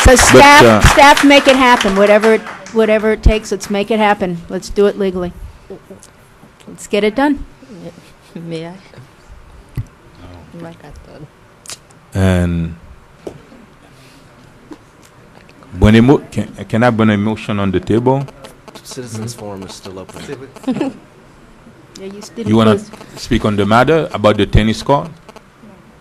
So staff make it happen, whatever it takes, let's make it happen. Let's do it legally. Let's get it done. May I? And can I bring a motion on the table? Citizens Forum is still open. Yeah, you want to speak on the matter about the tennis court?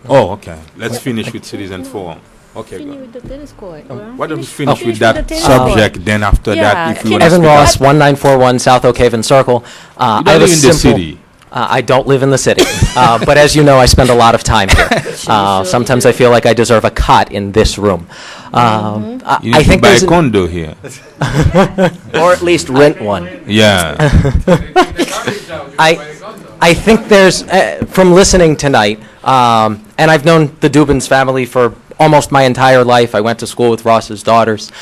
Oh, okay. Let's finish with Citizen Forum. Okay, Finish with the tennis court. why don't we finish with that subject, then after that, if you want to Evan speak Ross, 1941 South Oak Haven Circle. You don't live in the city. I don't live in the city, but as you know, I spend a lot of time here. Sometimes I feel like I deserve a cot in this room. You need to buy a condo here. Or at least rent one. Yeah. I think there's, from listening tonight, and I've known the Dubins family for almost my entire life. I went to school with Ross's daughters.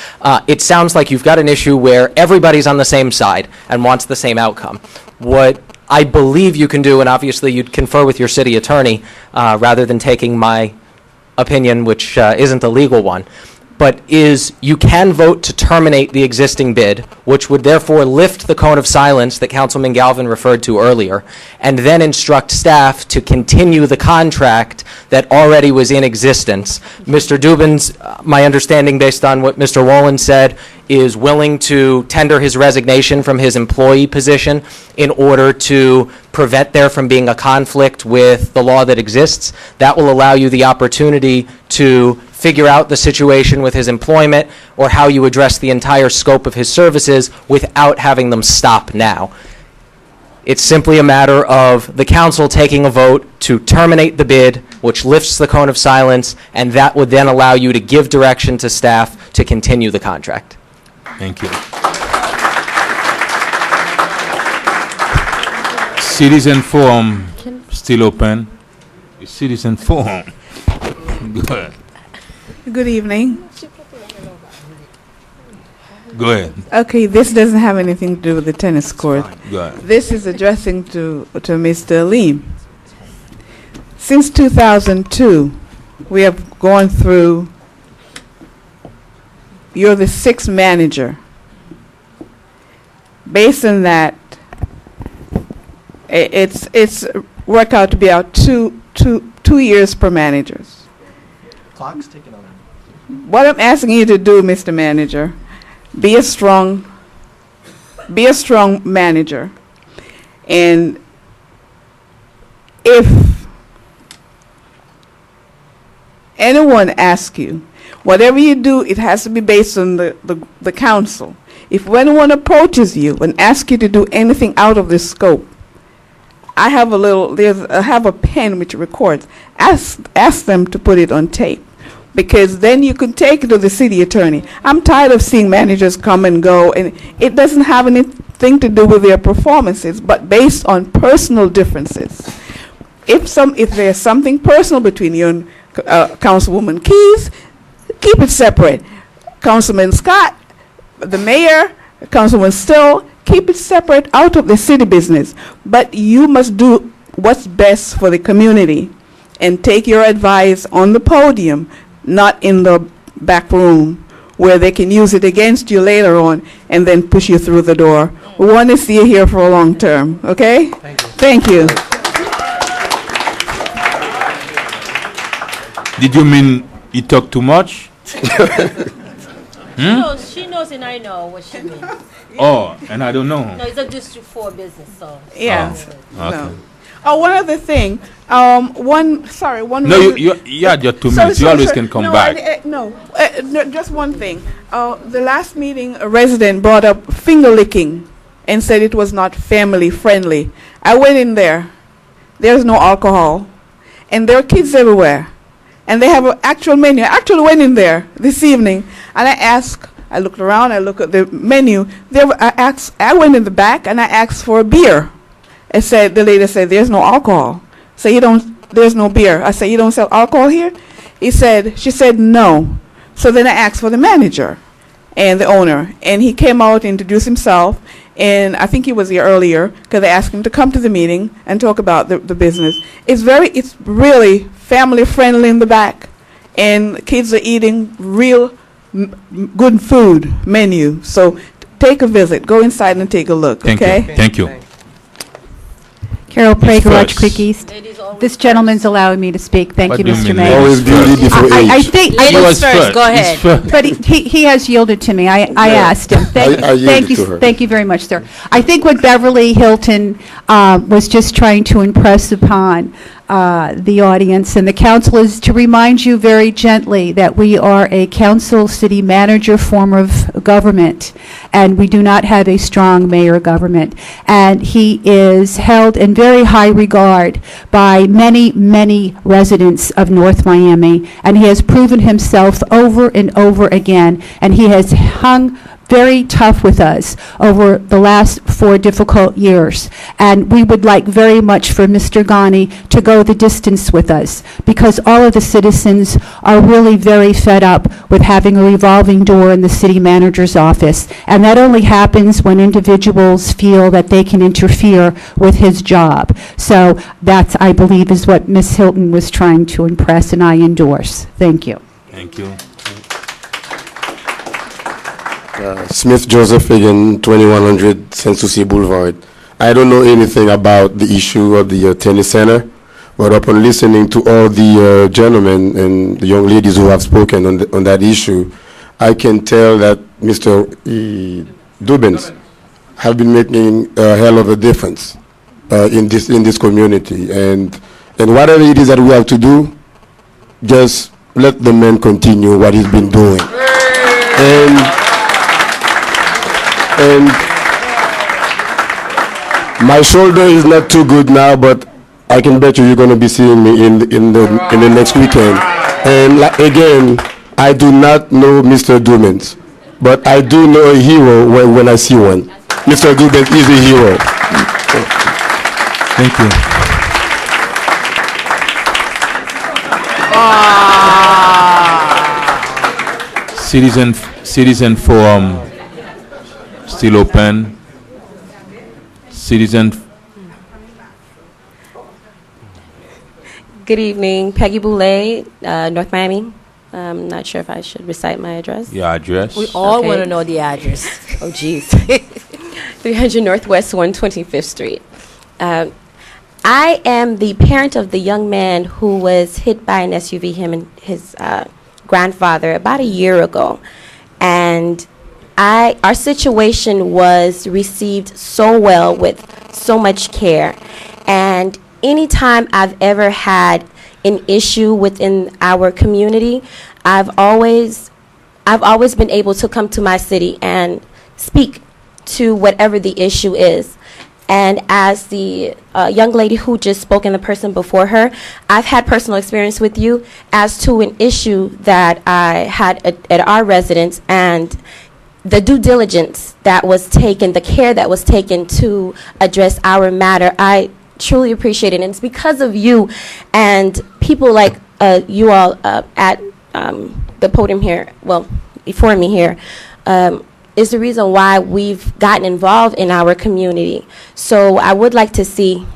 It sounds like you've got an issue where everybody's on the same side and wants the same outcome. What I believe you can do, and obviously you'd confer with your city attorney rather than taking my opinion, which isn't a legal one, but is you can vote to terminate the existing bid, which would therefore lift the cone of silence that Councilman Galvin referred to earlier, and then instruct staff to continue the contract that already was in existence. Mr. Dubin's, my understanding based on what Mr. Wolin said, is willing to tender his resignation from his employee position in order to prevent there from being a conflict with the law that exists. That will allow you the opportunity to figure out the situation with his employment or how you address the entire scope of his services without having them stop now. It's simply a matter of the council taking a vote to terminate the bid, which lifts the cone of silence, and that would then allow you to give direction to staff to continue the contract. Thank you. Citizen Forum still open. Citizen Forum. Good. Good evening. Go ahead. Okay, this doesn't have anything to do with the tennis court. Go ahead. This is addressing to Mr. Lee. Since 2002, we have gone through, you're the sixth manager. Based on that, it's worked out to be about two years per managers. Clock's ticking on. What I'm asking you to do, Mr. Manager, be a strong manager. And if anyone asks you, whatever you do, it has to be based on the council. If anyone approaches you and asks you to do anything out of this scope, I have a pen which records. Ask them to put it on tape, because then you can take it to the city attorney. I'm tired of seeing managers come and go, and it doesn't have anything to do with their performances, but based on personal differences. If there's something personal between you and Councilwoman Keys, keep it separate. Councilman Scott, the mayor, Councilman Still, keep it separate out of the city business. But you must do what's best for the community and take your advice on the podium, not in the back room where they can use it against you later on and then push you through the door. We want to see you here for a long term, okay? Thank you. Did you mean you talk too much? She knows and I know what she means. Oh, and I don't know. No, it's a District 4 business, so. Yeah. Oh, okay. No. Oh, one other thing. One. No, you had your 2 minutes. You always can come back. No, just one thing. The last meeting, a resident brought up finger licking and said it was not family friendly. I went in there. There's no alcohol, and there are kids everywhere, and they have an actual menu. I actually went in there this evening, and I looked around. I looked at the menu. I went in the back and I asked for a beer. The lady said, "There's no alcohol." So there's no beer. I said, "You don't sell alcohol here?" She said, "No." So then I asked for the manager and the owner, and he came out, introduced himself, and I think he was here earlier because I asked him to come to the meeting and talk about the business. It's really family friendly in the back, and kids are eating real good food menu. So take a visit. Go inside and take a look. Thank okay. you. Thank you. Carol Prager, Garage first. Creek East. Ladies always This first. gentleman's allowing me to speak. Thank What you, do you Mr. mean, Mayor. ladies Always beauty before I age. think, He was first, go He's ahead. first. but he has yielded to me. I asked him. I Thank yielded to her. you, thank you very much, sir. I think what Beverly Hilton was just trying to impress upon the audience and the council is to remind you very gently that we are a council city manager form of government, and we do not have a strong mayor government. And he is held in very high regard by many, many residents of North Miami, and he has proven himself over and over again, and he has hung very tough with us over the last 4 difficult years. And we would like very much for Mr. Ghani to go the distance with us, because all of the citizens are really very fed up with having a revolving door in the city manager's office. And that only happens when individuals feel that they can interfere with his job. So that's, I believe, is what Ms. Hilton was trying to impress, and I endorse. Thank you. Thank you. Smith Joseph again, 2100 Sanssouci Boulevard. I don't know anything about the issue of the tennis center, but upon listening to all the gentlemen and the young ladies who have spoken on that issue, I can tell that Mr. Dubbins have been making a hell of a difference in this community, and whatever it is that we have to do, just let the man continue what he's been doing. And my shoulder is not too good now, but I can bet you're going to be seeing me in the next weekend. And again, I do not know Mr. Dubbins, but I do know a hero when I see one. Mr. Dubbins is a hero. Thank you. Citizen forum still open. Citizen. Good evening, Peggy Boulay, North Miami. I'm not sure if I should recite my address. Your address. We all Okay. want to know the address. Oh, geez. 300 Northwest 125th Street. I am the parent of the young man who was hit by an SUV, him and his grandfather, about a year ago. And our situation was received so well, with so much care. And anytime I've ever had an issue within our community, I've always been able to come to my city and speak to whatever the issue is. And as the young lady who just spoke and the person before her, I've had personal experience with you as to an issue that I had at our residence, and the due diligence that was taken, the care that was taken to address our matter. I truly appreciate it, and it's because of you and people like you all at the podium here, well, before me here, is the reason why we've gotten involved in our community. So I would like to see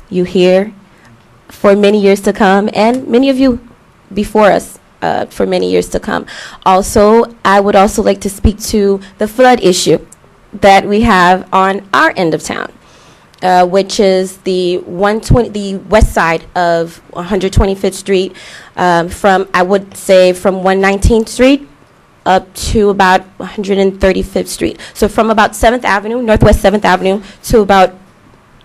you here for many years to come, and many of you before us for many years to come. Also, I would also like to speak to the flood issue that we have on our end of town, which is the west side of 125th Street, from, I would say, from 119th Street up to about 135th Street. So from about 7th Avenue, Northwest 7th Avenue, to about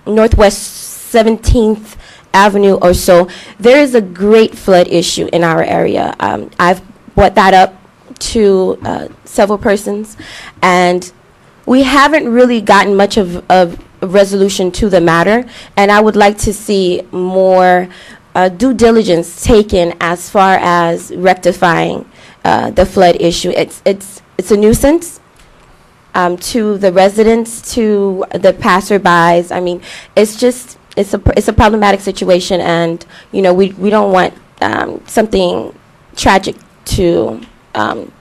Northwest 17th Avenue or so, there is a great flood issue in our area. I've brought that up to several persons, and we haven't really gotten much of a resolution to the matter, and I would like to see more due diligence taken as far as rectifying the flood issue. It's a nuisance to the residents, to the passerbys. I mean, it's a problematic situation, and we don't want something tragic to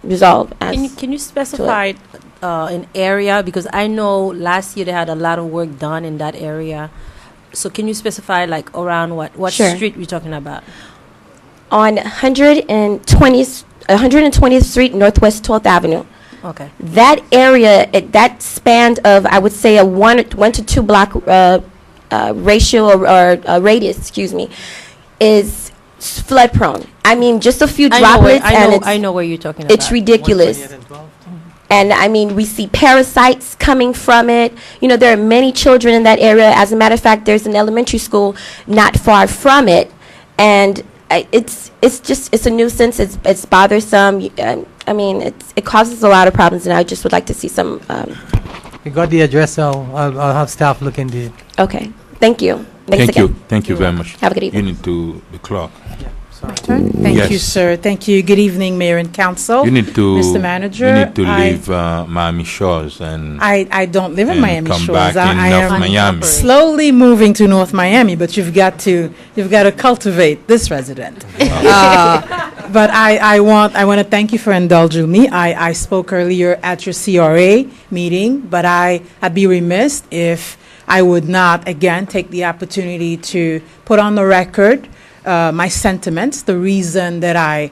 resolve. Can you specify an area, because I know last year they had a lot of work done in that area. So can you specify like around what Sure. street we're talking about? On 120th 120th Street, Northwest 12th Avenue. Okay. That area, that span of, I would say, a one to two block ratio or radius, excuse me, is flood prone. I mean, just a few droplets, and I know where you're talking about. it's ridiculous. And I mean, we see parasites coming from it. You know, there are many children in that area. As a matter of fact, there's an elementary school not far from it, and it's a nuisance. It's bothersome. I mean, it causes a lot of problems, and I just would like to see some. We got the address, so I'll have staff look into it. Okay, thank you. Thanks Thank again. you. Thank you very much. Have a good evening. You need to the clock. Thank Yes. you, sir. Thank you. Good evening, Mayor and Council. You need to, Mr. Manager, You need to leave Miami Shores and I don't live in and Miami come Shores. back in I North am Miami. slowly moving to North Miami, but you've got to cultivate this resident. But I want to thank you for indulging me. I spoke earlier at your CRA meeting, but I'd be remiss if I would not again take the opportunity to put on the record my sentiments, the reason that I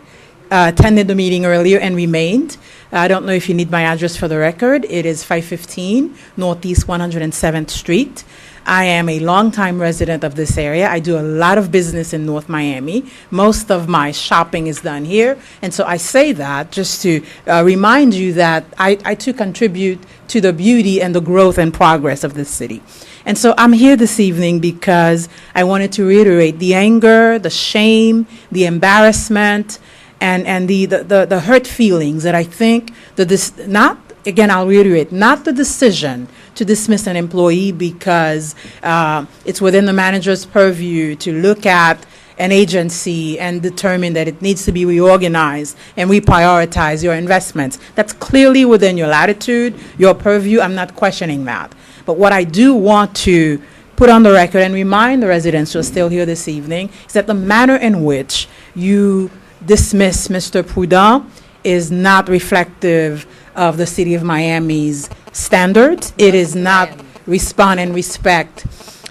attended the meeting earlier and remained. I don't know if you need my address for the record. It is 515 Northeast 107th Street. I am a longtime resident of this area. I do a lot of business in North Miami. Most of my shopping is done here. And so I say that just to remind you that I too contribute to the beauty and the growth and progress of this city. And so I'm here this evening because I wanted to reiterate the anger, the shame, the embarrassment, and the hurt feelings that I think I'll reiterate, not the decision to dismiss an employee because it's within the manager's purview to look at an agency and determine that it needs to be reorganized and reprioritize your investments. That's clearly within your latitude, your purview. I'm not questioning that. But what I do want to put on the record and remind the residents who are still here this evening is that the manner in which you dismiss Mr. Prudent is not reflective of the city of Miami's standards. It is not respond and respect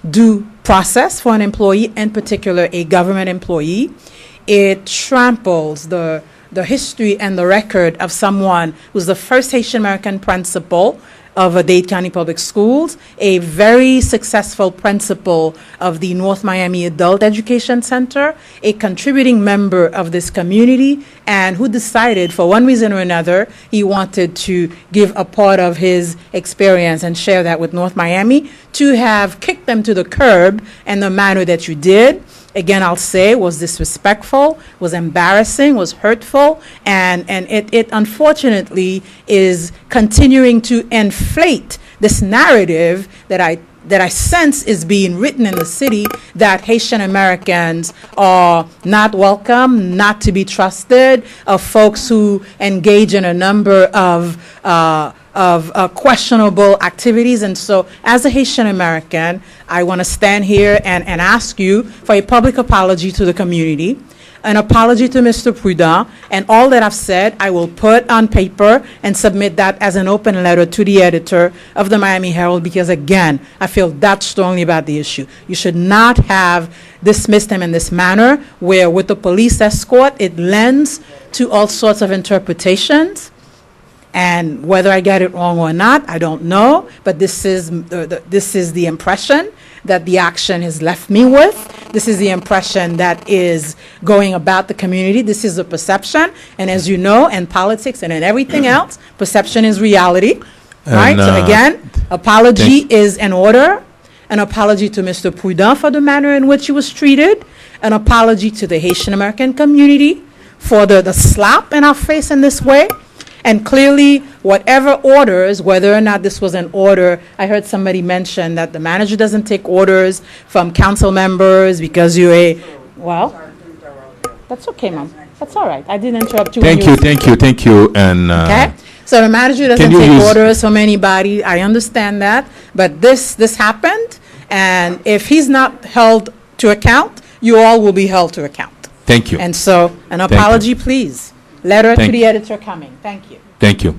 due process for an employee, in particular a government employee. It tramples the history and the record of someone who's the first Haitian American principal of Dade County Public Schools, a very successful principal of the North Miami Adult Education Center, a contributing member of this community, and who decided for one reason or another he wanted to give a part of his experience and share that with North Miami, to have kicked them to the curb in the manner that you did. Again, I'll say, was disrespectful, was embarrassing, was hurtful, and it unfortunately is continuing to inflate this narrative that I sense is being written in the city, that Haitian Americans are not welcome, not to be trusted, of folks who engage in a number of questionable activities. And so as a Haitian American, I want to stand here and ask you for a public apology to the community, an apology to Mr. Prudent, and all that I've said I will put on paper and submit that as an open letter to the editor of the Miami Herald, because again, I feel that strongly about the issue. You should not have dismissed him in this manner, where with the police escort, it lends to all sorts of interpretations. And whether I get it wrong or not, I don't know. But this is the impression that the action has left me with. This is the impression that is going about the community. This is a perception. And as you know, in politics and in everything else, perception is reality. Right? So again, apology is in order. An apology to Mr. Prudent for the manner in which he was treated. An apology to the Haitian American community for the slap in our face in this way. And clearly, whatever orders, whether or not this was an order, I heard somebody mention that the manager doesn't take orders from council members because you're well, that's okay, Mom. That's all right. I didn't interrupt you. Thank you. And okay. So the manager doesn't take orders from anybody. I understand that. But this happened. And if he's not held to account, you all will be held to account. Thank you. And so an apology, please. Letter to the editor coming. Thank you. Thank you.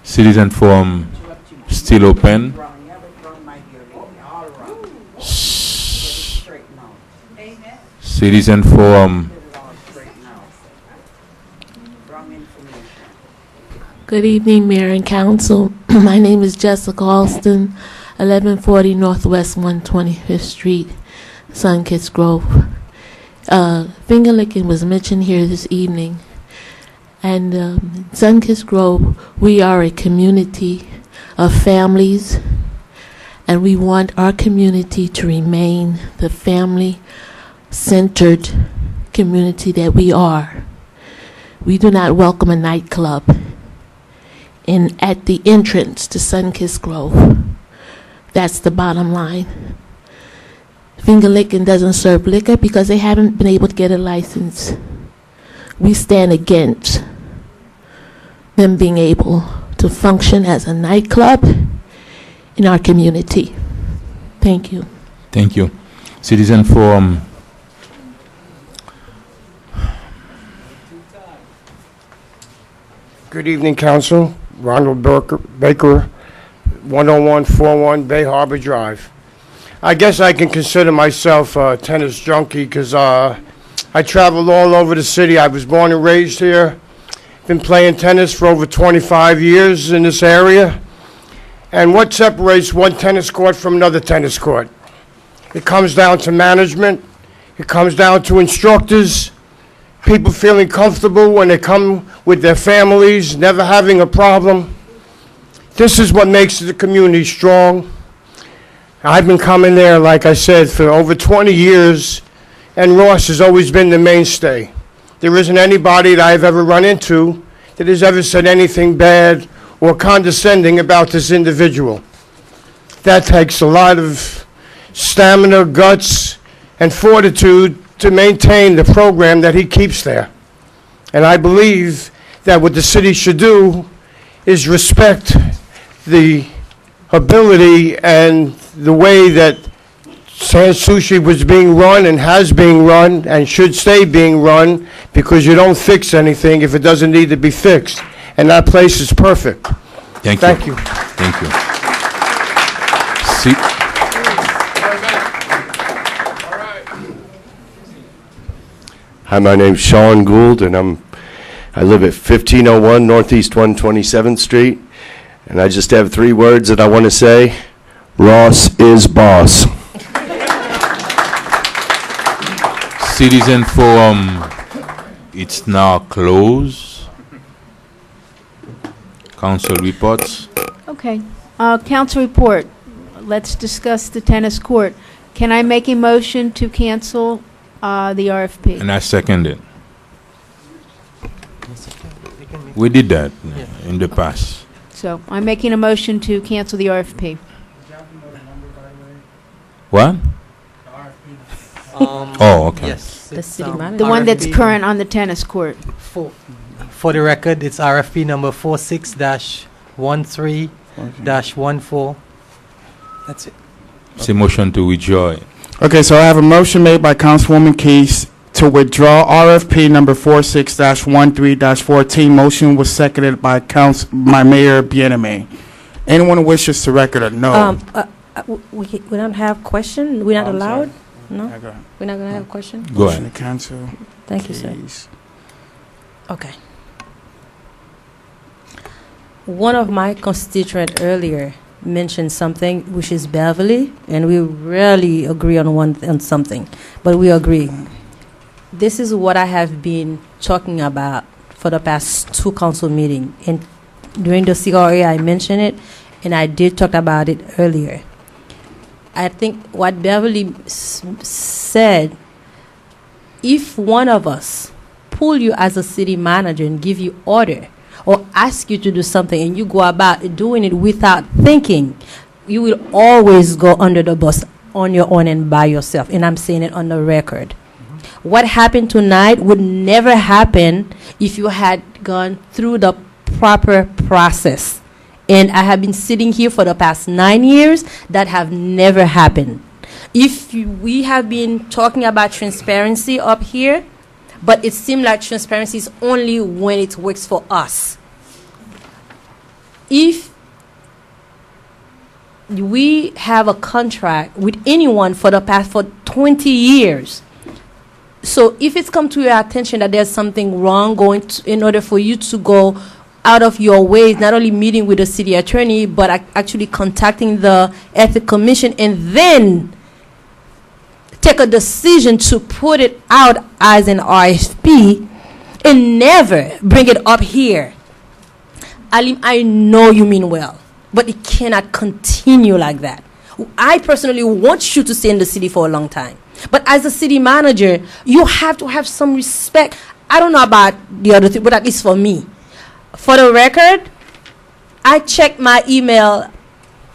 Citizen Forum still open. Citizen Forum Good evening, Mayor and Council. My name is Jessica Alston, 1140 Northwest 125th Street, Sunkist Grove. Finger licking was mentioned here this evening. And Sunkist Grove, we are a community of families, and we want our community to remain the family-centered community that we are. We do not welcome a nightclub at the entrance to Sunkist Grove. That's the bottom line. Finger licking doesn't serve liquor because they haven't been able to get a license. We stand against them being able to function as a nightclub in our community. Thank you. Thank you. Citizen Forum. Good evening, Council. Ronald Baker, 10141 Bay Harbor Drive. I guess I can consider myself a tennis junkie because I traveled all over the city. I was born and raised here. Been playing tennis for over 25 years in this area. And what separates one tennis court from another tennis court? It comes down to management. It comes down to instructors. People feeling comfortable when they come with their families, never having a problem. This is what makes the community strong. I've been coming there, like I said, for over 20 years, and Ross has always been the mainstay. There isn't anybody that I've ever run into that has ever said anything bad or condescending about this individual. That takes a lot of stamina, guts, and fortitude to maintain the program that he keeps there. And I believe that what the city should do is respect the ability and the way that San Sushi was being run and has been run and should stay being run, because you don't fix anything if it doesn't need to be fixed. And that place is perfect. Thank you. Thank you. Hi, my name's Sean Gould, and I live at 1501 Northeast 127th Street, and I just have 3 words that I want to say. Ross is boss. Citizen Forum, it's now closed. Council reports. Okay. Council report. Let's discuss the tennis court. Can I make a motion to cancel the RFP? And I second it. We did that in the past. So I'm making a motion to cancel the RFP. What? Oh, okay. Yes. The city manager. The one that's RFP current on the tennis court. For the record, it's RFP number 46-13-14. That's it. It's a motion to withdraw. Okay, so I have a motion made by Councilwoman Keys to withdraw RFP number 46-13-14. Motion was seconded by Mayor Bieneme. Anyone who wishes to record a no? We don't have question. We're not allowed. No, Yeah, go ahead. we're not gonna have a question. Go Motion ahead. to cancel. Thank you, sir. Keys. Okay. One of my constituents earlier mentioned something, which is Beverly, and we rarely agree on something, but we agree. This is what I have been talking about for the past 2 council meetings, and during the CRA I mentioned it, and I did talk about it earlier. I think what Beverly said, if one of us pull you as a city manager and give you order or ask you to do something and you go about doing it without thinking, you will always go under the bus on your own and by yourself. And I'm saying it on the record. What happened tonight would never happen if you had gone through the proper process. And I have been sitting here for the past 9 years. That have never happened. We have been talking about transparency up here, but it seems like transparency is only when it works for us. If we have a contract with anyone for 20 years, So if it's come to your attention that there's something wrong in order for you to go out of your way, not only meeting with the city attorney, but actually contacting the Ethics Commission and then take a decision to put it out as an RFP and never bring it up here. Alim, I know you mean well, but it cannot continue like that. I personally want you to stay in the city for a long time. But as a city manager, you have to have some respect. I don't know about the other thing, but at least for me. For the record, I check my email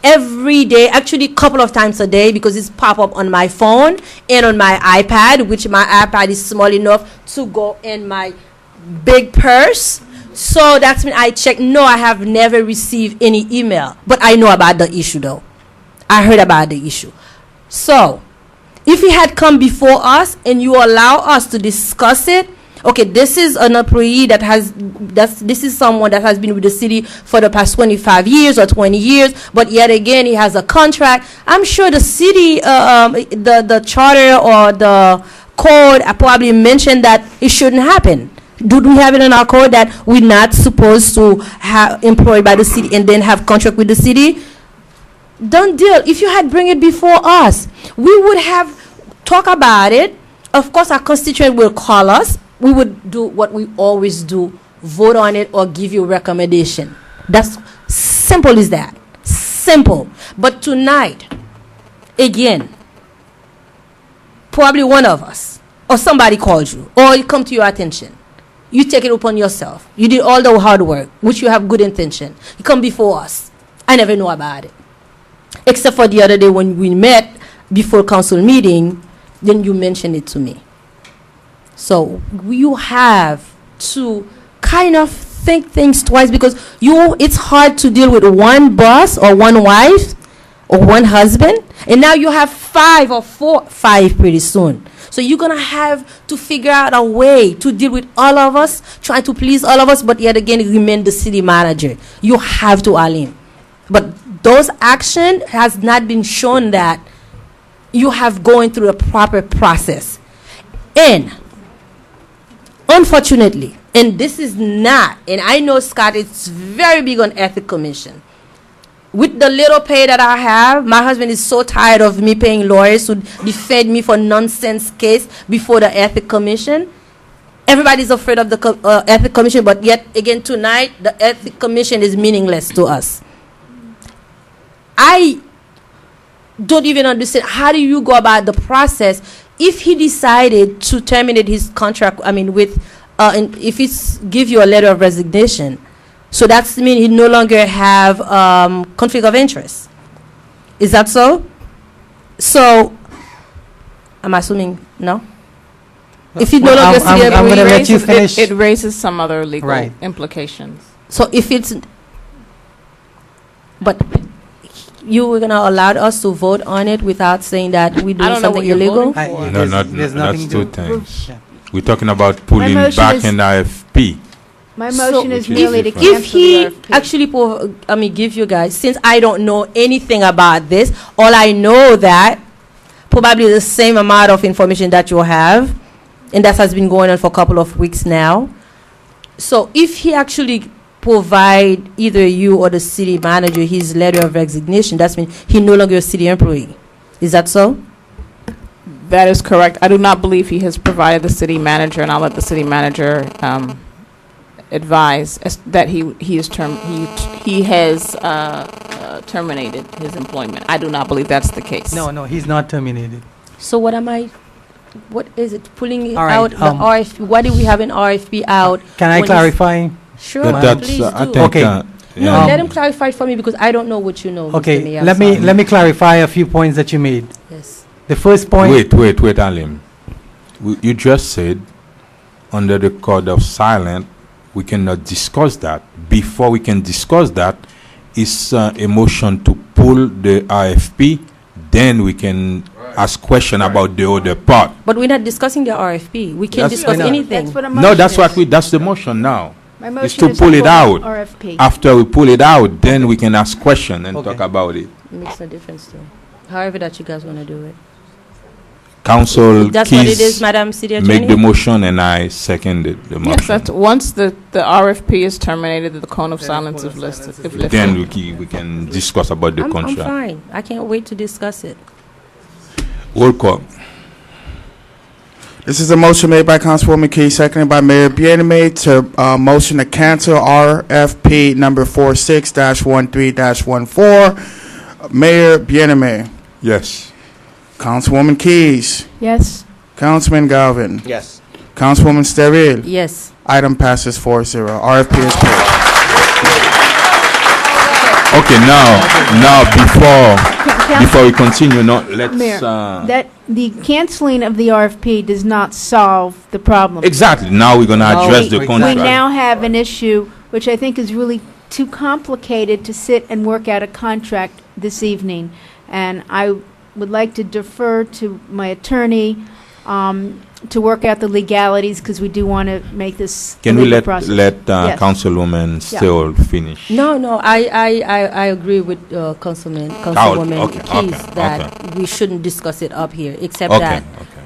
every day, actually a couple of times a day, because it's pop up on my phone and on my iPad, which my iPad is small enough to go in my big purse. So that's when I check. No, I have never received any email, but I know about the issue though. I heard about the issue. So if he had come before us and you allow us to discuss it, okay, this is an employee this is someone that has been with the city for the past 25 years or 20 years, but yet again he has a contract. I'm sure the city, the charter or the code probably mentioned that it shouldn't happen. Do we have it in our code that we're not supposed to have employed by the city and then have contract with the city? Done deal. If you had bring it before us, we would have talk about it. Of course, our constituent will call us. We would do what we always do, vote on it or give you a recommendation. That's simple as that. Simple. But tonight, again, probably one of us or somebody called you or it come to your attention. You take it upon yourself. You did all the hard work, which you have good intention. You come before us. I never know about it. Except for the other day when we met before council meeting, then you mentioned it to me. So you have to kind of think things twice because it's hard to deal with one boss or one wife or one husband. And now you have five pretty soon. So you're going to have to figure out a way to deal with all of us, try to please all of us, but yet again remain the city manager. You have to, Alim. But those action has not been shown that you have going through a proper process. And unfortunately, and this is not, and I know Scott is very big on Ethics Commission. With the little pay that I have, my husband is so tired of me paying lawyers to defend me for nonsense case before the Ethics Commission. Everybody's afraid of the Ethics Commission, but yet again tonight, the Ethics Commission is meaningless to us. I don't even understand how do you go about the process if he decided to terminate his contract. I mean, if it's give you a letter of resignation, so that's mean he no longer have conflict of interest. Is that so? So, I'm assuming no. If he no longer I'm going to let you finish. It raises some other legal Right. implications. So if it's, but you were gonna allow us to vote on it without saying that we do something illegal? No, there's that's nothing two to- things. Yeah. We're talking about pulling motion back is- an RFP. My motion is Which is merely to different. cancel If he the RFP. actually, give you guys, since I don't know anything about this, all I know that probably the same amount of information that you have, and that has been going on for a couple of weeks now. So if he actually provide either you or the city manager his letter of resignation, that means he no longer a city employee. Is that so? That is correct. I do not believe he has provided the city manager, and I'll let the city manager advise that he has terminated his employment. I do not believe that's the case. No, he's not terminated. So what is it? Pulling it All right, out the RFP? Why do we have an RFP out? Can I when clarify? Sure, That's, please I do. think, Okay. No, yeah. let him clarify for me because I don't know what you know. Mr. Okay, Mayor, I'm let sorry. me clarify a few points that you made. Yes. The first point. Wait, Alim. You just said under the code of silence we cannot discuss that. Before we can discuss that, it's a motion to pull the RFP. Then we can ask question about the other part. But we're not discussing the RFP. We can't That's- discuss anything. That's what a No, motion that's is. that's the motion now. My Is motion to is pull it the out. RFP. After we pull it out, then we can ask question and Okay. talk about it. It makes no difference to me. However that you guys want to do it. Council That's what it Keys is, Madam City Attorney? make the motion and I seconded the motion. Yes, that's, once the RFP is terminated, the cone of silence is lifted. Then we can discuss about the I'm contract. fine. I can't wait to discuss it. Roll call. This is a motion made by Councilwoman Key, seconded by Mayor Bieneme to motion to cancel RFP number 46-13-14. Mayor Bieneme. Yes. Councilwoman Keys. Yes. Councilman Galvin. Yes. Councilwoman Steril. Yes. Item passes 4-0. RFP is paid. Okay, now before we continue, let's. Mayor, that the canceling of the RFP does not solve the problem. Exactly. Now we're gonna address the We contract. now have an issue which I think is really too complicated to sit and work out a contract this evening. And I would like to defer to my attorney to work out the legalities, because we do want to make this Can we legal let process. Yes. Councilwoman still finish? No, I agree with Councilwoman Keys that we shouldn't discuss it up here, except that. Okay.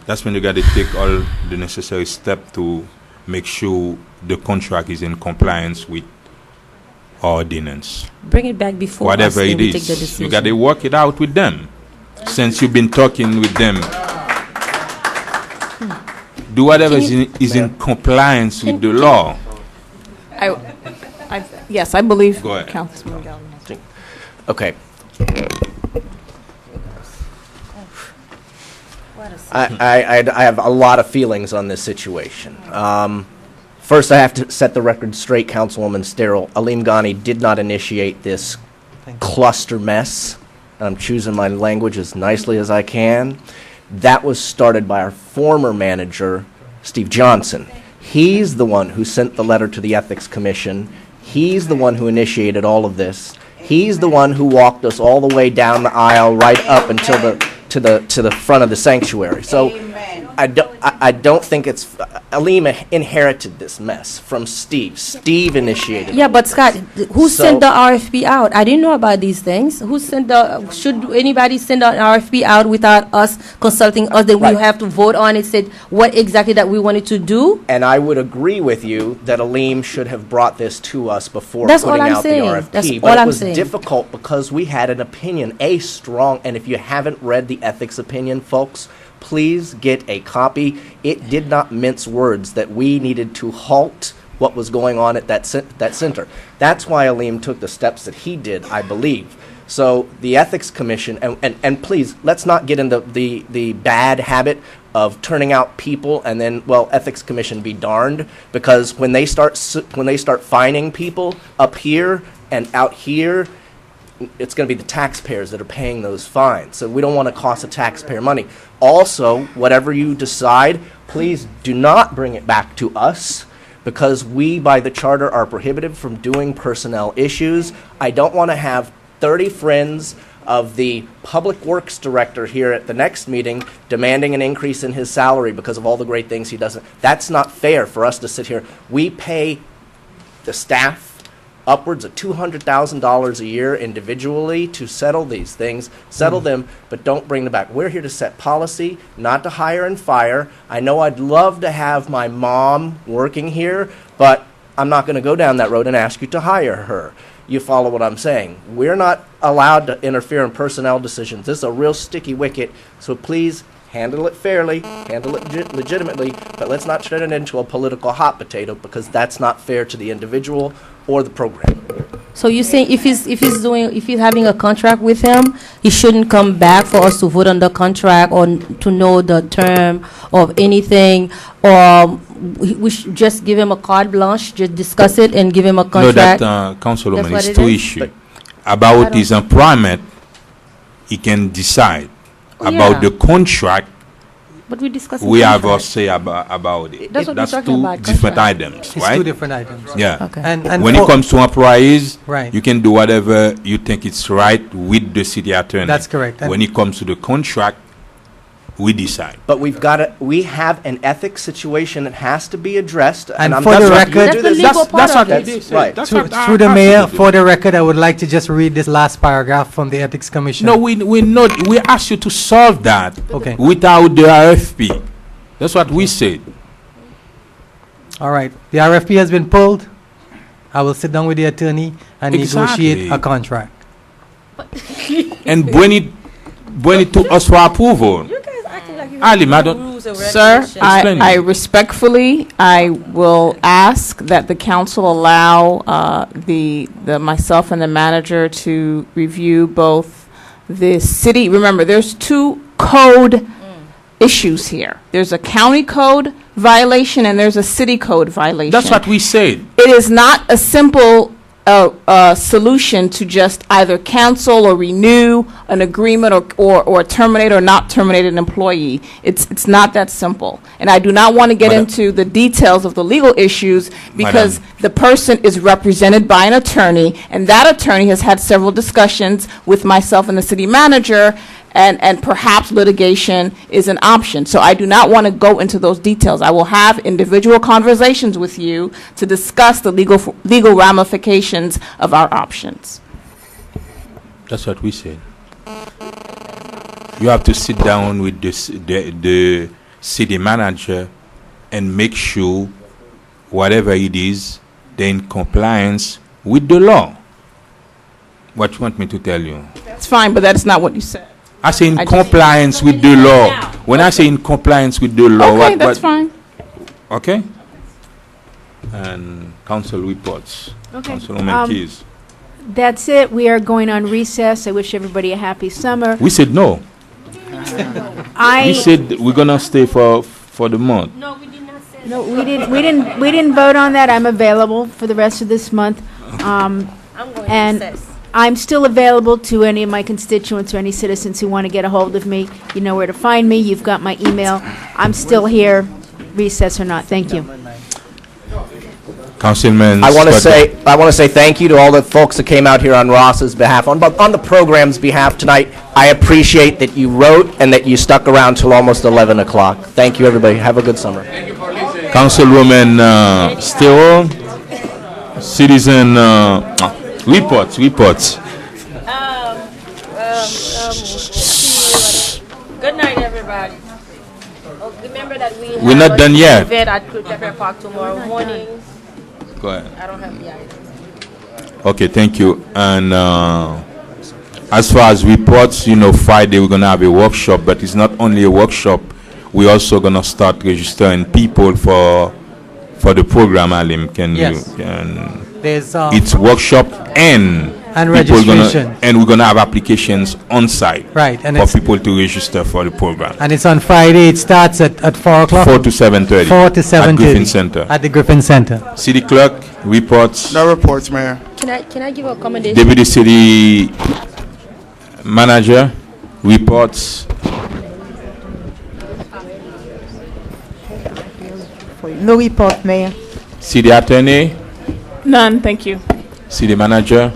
That's when you got to take all the necessary steps to make sure the contract is in compliance with ordinance. Bring it back before whatever us it and we take the is. decision. You got to work it out with them. Since you've been talking with them, do whatever is in compliance with the law. Yes, I believe Go ahead. Councilman Galvin has to. Okay. I have a lot of feelings on this situation. First, I have to set the record straight, Councilwoman Steril. Aleem Ghani did not initiate this cluster mess. I'm choosing my language as nicely as I can. That was started by our former manager, Steve Johnson. He's the one who sent the letter to the Ethics Commission. He's the one who initiated all of this. He's the one who walked us all the way down the aisle, right up until to the front of the sanctuary. So I don't think it's Aleem inherited this mess from Steve. Steve initiated. Yeah, but Scott, who sent the RFP out? I didn't know about these things. Who sent the? Should anybody send an RFP out without us consulting us? Then we have to vote on it. Said what exactly that we wanted to do. And I would agree with you that Aleem should have brought this to us before That's putting all I'm out saying. the RFP. That's but all it I'm was saying. difficult because we had an opinion, a strong. And if you haven't read the ethics opinion, folks, please get a copy. It did not mince words that we needed to halt what was going on at that center. That's why Aleem took the steps that he did, I believe. So the Ethics Commission, and please, let's not get into the bad habit of turning out people and then, well, Ethics Commission be darned, because when they start fining people up here and out here, it's going to be the taxpayers that are paying those fines. So we don't want to cost the taxpayer money. Also, whatever you decide, please do not bring it back to us, because we, by the charter, are prohibited from doing personnel issues. I don't want to have 30 friends of the public works director here at the next meeting demanding an increase in his salary because of all the great things he does. That's not fair for us to sit here. We pay the staff upwards of $200,000 a year individually to settle these things, settle them, but don't bring them back. We're here to set policy, not to hire and fire. I know I'd love to have my mom working here, but I'm not going to go down that road and ask you to hire her. You follow what I'm saying? We're not allowed to interfere in personnel decisions. This is a real sticky wicket, so please handle it fairly, handle it legitimately, but let's not turn it into a political hot potato, because that's not fair to the individual or the program. So you saying if he's having a contract with him, he shouldn't come back for us to vote on the contract or to know the term of anything, or we should just give him a carte blanche, just discuss it and give him a contract? No, that Councilwoman, That's is what two it is? issues. About his employment, he can decide. About the contract, but we discussed we have our say about it. That's what we're talking two about, different contract. items, It's right? two different items. Yeah. Okay. And when it comes to employees, Right. you can do whatever you think it's right with the city attorney. That's correct. And When it comes to the contract, we decide. But we have an ethics situation that has to be addressed. And I'm- for the that's what record- you do That's this- the legal part of that's it. right. That's Through, what I through the asked mayor, you to do. for the record, I would like to just read this last paragraph from the Ethics Commission. No, we asked you to solve that Okay. without the RFP. That's what we said. All right. The RFP has been pulled. I will sit down with the attorney and negotiate Exactly. a contract. And bring it to us for approval. Ali, madam. Sir, Explain I it. respectfully, I will ask that the council allow the myself and the manager to review both the city. Remember, there's two code issues here. There's a county code violation and there's a city code violation. That's what we said. It is not a simple solution to just either cancel or renew an agreement or terminate or not terminate an employee. It's not that simple. And I do not want to get Madam. into the details of the legal issues because Madam. the person is represented by an attorney, and that attorney has had several discussions with myself and the city manager, and perhaps litigation is an option. So I do not want to go into those details. I will have individual conversations with you to discuss the legal ramifications of our options. That's what we said. You have to sit down with the city manager and make sure whatever it is, they're in compliance with the law. What you want me to tell you? It's fine, but that's not what you said. I say in I just- compliance with the law. When I say in compliance with the law, Okay, that's fine. Okay. And council reports. Okay. Councilwoman Keys. That's it. We are going on recess. I wish everybody a happy summer. We said no. We said we're gonna stay for the month. No, we didn't vote on that. I'm available for the rest of this month. And I'm still available to any of my constituents or any citizens who want to get a hold of me. You know where to find me. You've got my email. I'm still here, recess or not. Thank you. Councilman. I want to Scott- say thank you to all the folks that came out here on Ross's behalf, on the program's behalf tonight. I appreciate that you wrote and that you stuck around till almost 11 o'clock. Thank you, everybody. Have a good summer. Councilwoman Stewart, citizen reports. Good night, everybody. Oh, remember that We're not done yet. Event at Pepper Park tomorrow morning. Go ahead. I don't have the items. Okay, thank you. And as far as reports, Friday we're gonna have a workshop, but it's not only a workshop. We're also gonna start registering people for the program. Alim, can Yes. you? There's It's workshop and people registration. and we're gonna have applications on site. Right, and for it's- people to register for the program. and it's on Friday. It starts at 4 o'clock. 4 to 7:30. 4 to 7:30. At Griffin Center. At the Griffin Center. City clerk reports. No reports, Mayor. Can I give a commendation? Deputy city manager reports. No report, Mayor. City attorney, None, thank you. city manager.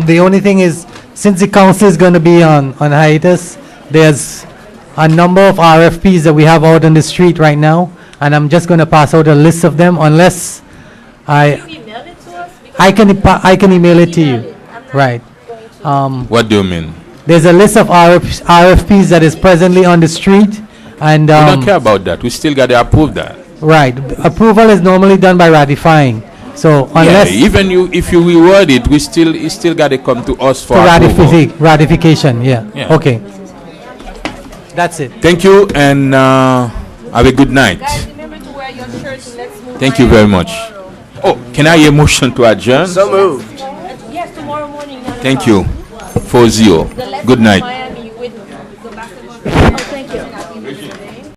The only thing is, since the council is going to be on hiatus, there's a number of RFPs that we have out on the street right now, and I'm just going to pass out a list of them unless I can email it to you. Right. What do you mean? There's a list of RFPs that is presently on the street, and We don't care about that. We still got to approve that. right. Approval is normally done by ratifying. So unless Yeah, even if you reword it, it still got to come to us for approval. ratification, yeah. Yeah. Okay. That's it. Thank you and have a good night. Thank you very much. Oh, can I hear a motion to adjourn? So moved. Yes, tomorrow morning. Thank you. 4-0. Good night.